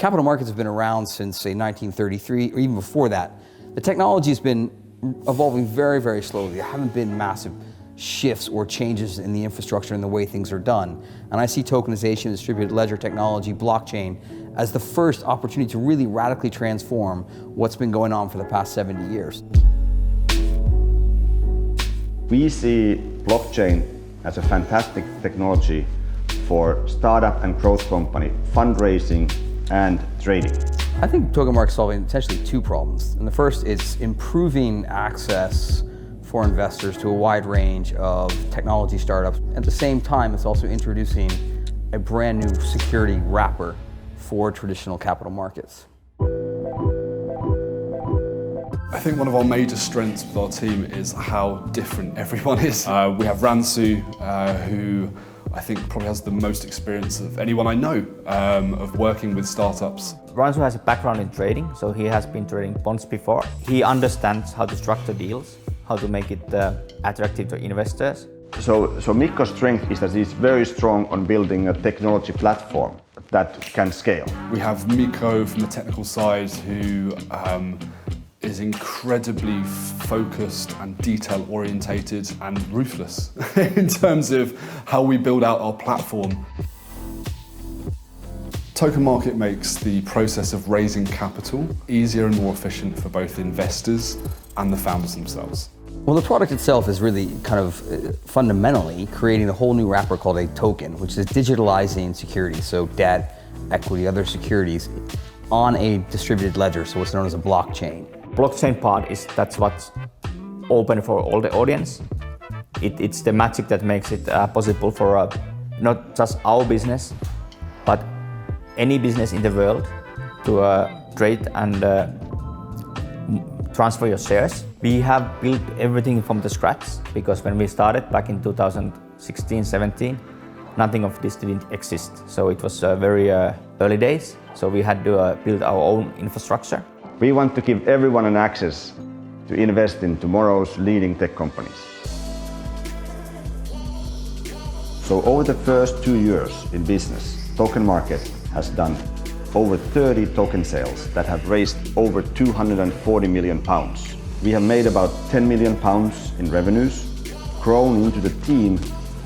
Capital markets have been around since, say, 1933, or even before that. The technology has been evolving very, very slowly. There haven't been massive shifts or changes in the infrastructure and the way things are done. And I see tokenization, distributed ledger technology, blockchain, as the first opportunity to really radically transform what's been going on for the past 70 years. We see blockchain as a fantastic technology for startup and growth company fundraising and trading. I think token markets solving essentially two problems. And the first is improving access for investors to a wide range of technology startups. At the same time, it's also introducing a brand new security wrapper for traditional capital markets. I think one of our major strengths with our team is how different everyone is. We have Ransu, who I think probably has the most experience of anyone I know of working with startups. Ransu has a background in trading, so he has been trading bonds before. He understands how to structure deals, how to make it attractive to investors. So Mikko's strength is that he's very strong on building a technology platform that can scale. We have Mikko from the technical side, who is incredibly focused and detail-orientated and ruthless in terms of how we build out our platform. Token Market makes the process of raising capital easier and more efficient for both investors and the founders themselves. Well, the product itself is really kind of fundamentally creating a whole new wrapper called a token, which is digitalizing securities, so debt, equity, other securities, on a distributed ledger, so what's known as a blockchain. Blockchain part that's what's open for all the audience. It's the magic that makes it possible for not just our business, but any business in the world to trade and transfer your shares. We have built everything from the scratch, because when we started back in 2016-17, nothing of this didn't exist. So it was very early days, so we had to build our own infrastructure. We want to give everyone an access to invest in tomorrow's leading tech companies. So over the first 2 years in business, Token Market has done over 30 token sales that have raised over 240 million pounds. We have made about 10 million pounds in revenues, grown into the team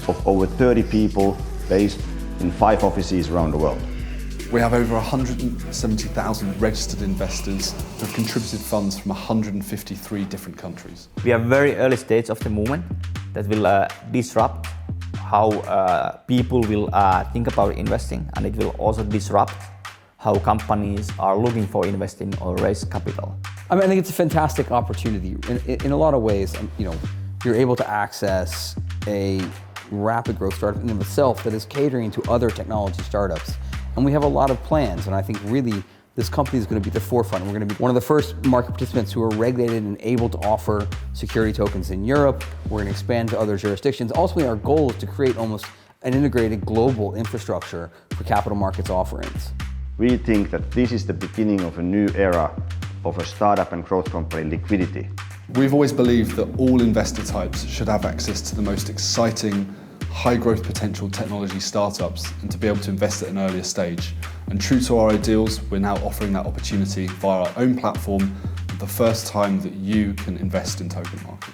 of over 30 people based in 5 offices around the world. We have over 170,000 registered investors who have contributed funds from 153 different countries. We are very early stage of the movement that will disrupt how people will think about investing, and it will also disrupt how companies are looking for investing or raise capital. I think it's a fantastic opportunity. In a lot of ways, you're able to access a rapid growth startup in itself that is catering to other technology startups. And we have a lot of plans, and I think really this company is going to be at the forefront. We're going to be one of the first market participants who are regulated and able to offer security tokens in Europe. We're going to expand to other jurisdictions. Ultimately, our goal is to create almost an integrated global infrastructure for capital markets offerings. We think that this is the beginning of a new era of a startup and growth company liquidity. We've always believed that all investor types should have access to the most exciting, high growth potential technology startups, and to be able to invest at an earlier stage. And true to our ideals, we're now offering that opportunity via our own platform, the first time that you can invest in Token Market.